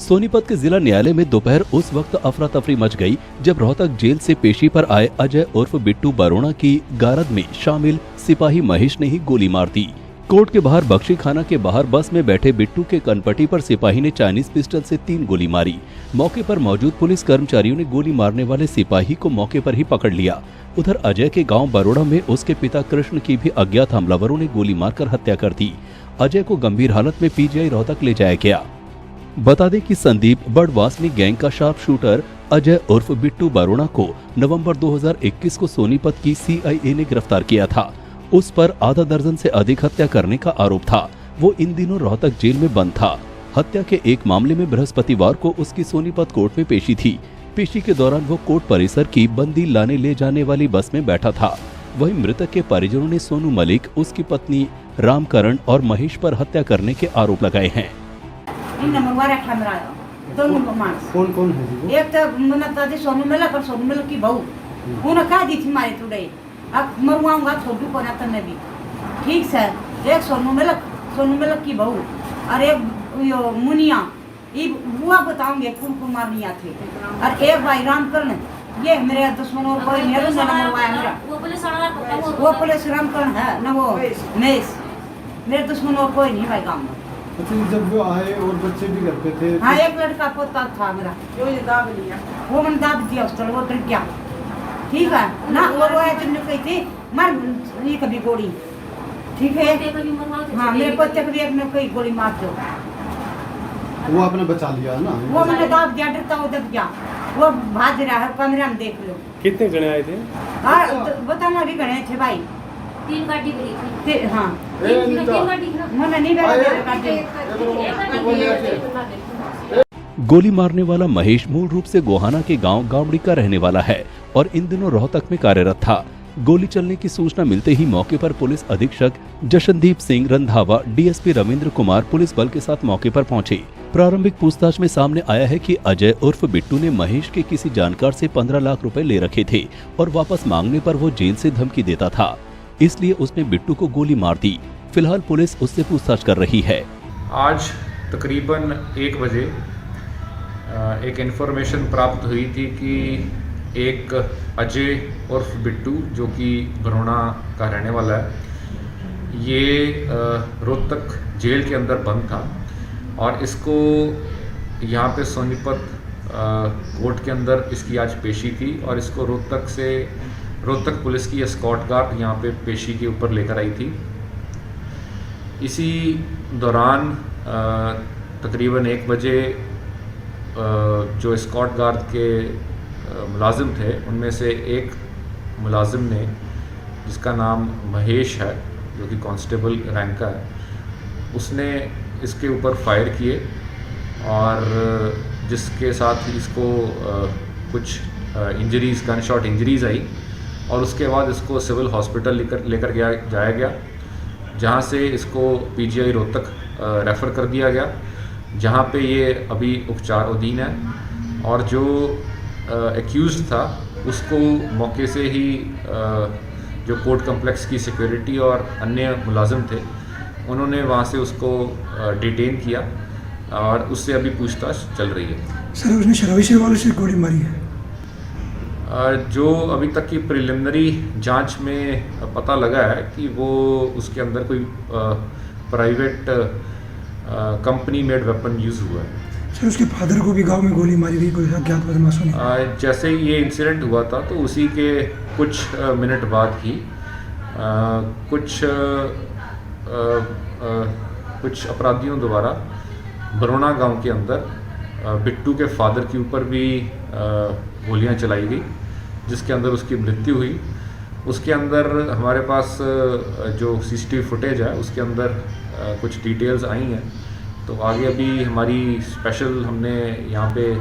सोनीपत के जिला न्यायालय में दोपहर उस वक्त अफरा तफरी मच गई जब रोहतक जेल से पेशी पर आए अजय उर्फ बिट्टू बरोड़ा की गारद में शामिल सिपाही महेश ने ही गोली मार दी। कोर्ट के बाहर बख्शी खाना के बाहर बस में बैठे बिट्टू के कनपटी पर सिपाही ने चाइनीज पिस्टल से 3 गोली मारी। मौके पर मौजूद पुलिस कर्मचारियों ने गोली मारने वाले सिपाही को मौके पर ही पकड़ लिया। उधर अजय के गांव बरोड़ा में उसके पिता कृष्ण की भी अज्ञात हमलावरों ने गोली मारकर हत्या कर दी। अजय को गंभीर हालत में पीजीआई रोहतक ले जाया गया। बता दें कि संदीप बड़वासनी गैंग का शार्प शूटर अजय उर्फ बिट्टू बरोड़ा को नवंबर 2021 को सोनीपत की सीआईए ने गिरफ्तार किया था। उस पर आधा दर्जन से अधिक हत्या करने का आरोप था। वो इन दिनों रोहतक जेल में बंद था। हत्या के एक मामले में बृहस्पतिवार को उसकी सोनीपत कोर्ट में पेशी थी। पेशी के दौरान वो कोर्ट परिसर की बंदी लाने ले जाने वाली बस में बैठा था। वहीं मृतक के परिजनों ने सोनू मलिक, उसकी पत्नी रामकरण और महेश पर हत्या करने के आरोप लगाए हैं। कौन कौन है जी वो? एक तो मतलब सोनू मलिक और सोनू मलिक की बहू उन्हें कहा दी थी मारे टुडे अब मरवाऊंगा छोटू को ना तने भी ठीक से। एक सोनू मलिक की बहू और एक यो मुनिया ये बुआ बताऊंगे कौन कौन मारनिया थे। और एक भाई रामकरण ये मेरे दुश्मनों को मेरे से मरवाया मेरा वो पुलिस रामकरण है ना वो मेस मेरे दुश्मनों को नहीं भाई गाँव में। अच्छा जब वो आए और बच्चे भी घर पे थे? हाँ एक लड़का पोता था मेरा जो ये दाब लिया वो मैंने दाब दिया उस तरह वो डर गया ठीक है ना। वो रोया तुमने कही थी मर ये कभी गोली ठीक है। हाँ मेरे पोते कभी एक में कोई गोली मार दो वो आपने बचा लिया ना? वो मैंने दाब दिया डरता वो दब गया वो भाग रहा है कमरा में देख लो। कितने जने आए थे? हाँ बताना भी गणे थे भाई 3 गाड़ी भरी थी। हाँ मैंने नहीं गोली मारने वाला महेश मूल रूप से गोहाना के गांव गावड़ी का रहने वाला है और इन दिनों रोहतक में कार्यरत था। गोली चलने की सूचना मिलते ही मौके पर पुलिस अधीक्षक जशनदीप सिंह रंधावा, डीएसपी रविंद्र कुमार पुलिस बल के साथ मौके पर पहुंचे। प्रारंभिक पूछताछ में सामने आया है कि अजय उर्फ बिट्टू ने महेश के किसी जानकार से 15 लाख रुपए ले रखे थे और वापस मांगने पर वो जेल से धमकी देता था, इसलिए उसने बिट्टू को गोली मार दी। फिलहाल पुलिस उससे पूछताछ कर रही है। आज तकरीबन 1 बजे एक इन्फॉर्मेशन प्राप्त हुई थी कि एक अजय उर्फ बिट्टू जो कि बरोड़ा का रहने वाला है, ये रोहतक जेल के अंदर बंद था और इसको यहाँ पे सोनीपत कोर्ट के अंदर इसकी आज पेशी थी और इसको रोहतक पुलिस की एस्कॉर्ट गार्ड यहाँ पे पेशी के ऊपर लेकर आई थी। इसी दौरान तकरीबन 1 बजे जो एस्कॉर्ट गार्ड के मुलाजिम थे उनमें से एक मुलाजिम ने, जिसका नाम महेश है जो कि कांस्टेबल रैंक का है, उसने इसके ऊपर फायर किए और जिसके साथ इसको कुछ इंजरीज, गन शॉट इंजरीज आई और उसके बाद इसको सिविल हॉस्पिटल लेकर जाया गया, जहां से इसको पीजीआई रोहतक रेफ़र कर दिया गया, जहां पे ये अभी उपचाराधीन है। और जो एक्यूज़ था उसको मौके से ही जो कोर्ट कम्प्लेक्स की सिक्योरिटी और अन्य मुलाजिम थे उन्होंने वहां से उसको डिटेन किया और उससे अभी पूछताछ चल रही है। सर उसने शराबी से वालों से गोली मारी है? जो अभी तक की प्रिलिमिनरी जांच में पता लगा है कि वो उसके अंदर कोई private company made weapon use हुआ है। सर उसके फादर को भी गांव में गोली मारी गई कोई अज्ञात बदमाशों ने? जैसे ही ये इंसिडेंट हुआ था तो उसी के कुछ मिनट बाद ही कुछ अपराधियों द्वारा बरोड़ा गांव के अंदर बिट्टू के फादर के ऊपर भी गोलियां चलाई गई, जिसके अंदर उसकी मृत्यु हुई। उसके अंदर हमारे पास जो सीसीटीवी फुटेज है उसके अंदर कुछ डिटेल्स आई हैं, तो आगे अभी हमारी स्पेशल हमने यहाँ पे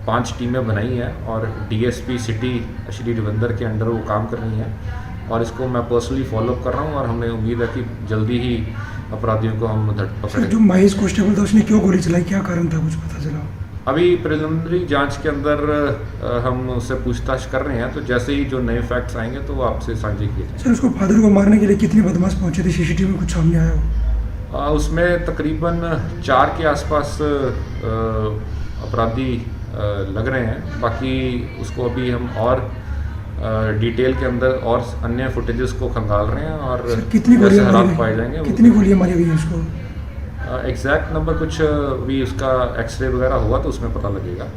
5 टीमें बनाई हैं और डीएसपी सिटी श्री रविंदर के अंडर वो काम कर रही हैं और इसको मैं पर्सनली फॉलोअप कर रहा हूँ और हमें उम्मीद है कि जल्दी ही अपराधियों को हम पकड़ेंगे। जो महेश कांस्टेबल था उसने क्यों गोली चलाई, क्या कारण था, कुछ पता चला? अभी प्रिलिमिनरी जांच के अंदर हम उससे पूछताछ कर रहे हैं, तो जैसे ही जो नए फैक्ट्स आएंगे तो वो आपसे साझे किए जाएंगे। सर उसको फादर को मारने के लिए कितने बदमाश पहुंचे थे, सीसीटीवी में कुछ सामने आया हो? उसमें तकरीबन 4 के आसपास अपराधी लग रहे हैं। बाकी उसको अभी हम और डिटेल के अंदर और अन्य फुटेजेस को खंगाल रहे हैं और सर, कितनी जैसे गोलियां हालात मारी पाए गई? जाएंगे कितनी गोलियां मारी गई हैं उसको? एग्जैक्ट नंबर कुछ भी उसका एक्सरे वगैरह हुआ तो उसमें पता लगेगा।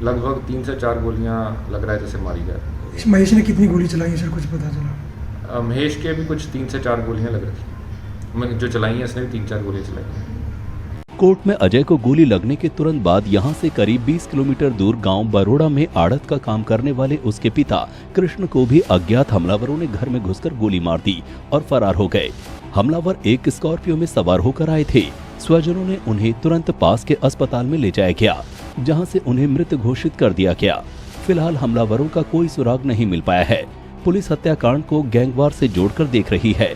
लगभग 3 से 4 गोलियां लग रहा है जैसे मारी जा रही इस महेश ने कितनी गोली चलाई है सर, कुछ पता चला? है। महेश के भी कुछ 3 से 4 गोलियां लग रही हैं, जो चलाई हैं इसने भी 3-4 गोलियां चलाई हैं। कोर्ट में अजय को गोली लगने के तुरंत बाद यहां से करीब 20 किलोमीटर दूर गांव बरोड़ा में आड़त का काम करने वाले उसके पिता कृष्ण को भी अज्ञात हमलावरों ने घर में घुसकर गोली मार दी और फरार हो गए। हमलावर एक स्कॉर्पियो में सवार होकर आए थे। स्वजनों ने उन्हें तुरंत पास के अस्पताल में ले जाया गया, जहां से उन्हें मृत घोषित कर दिया गया। फिलहाल हमलावरों का कोई सुराग नहीं मिल पाया है। पुलिस हत्याकांड को गैंगवार से जोड़कर देख रही है।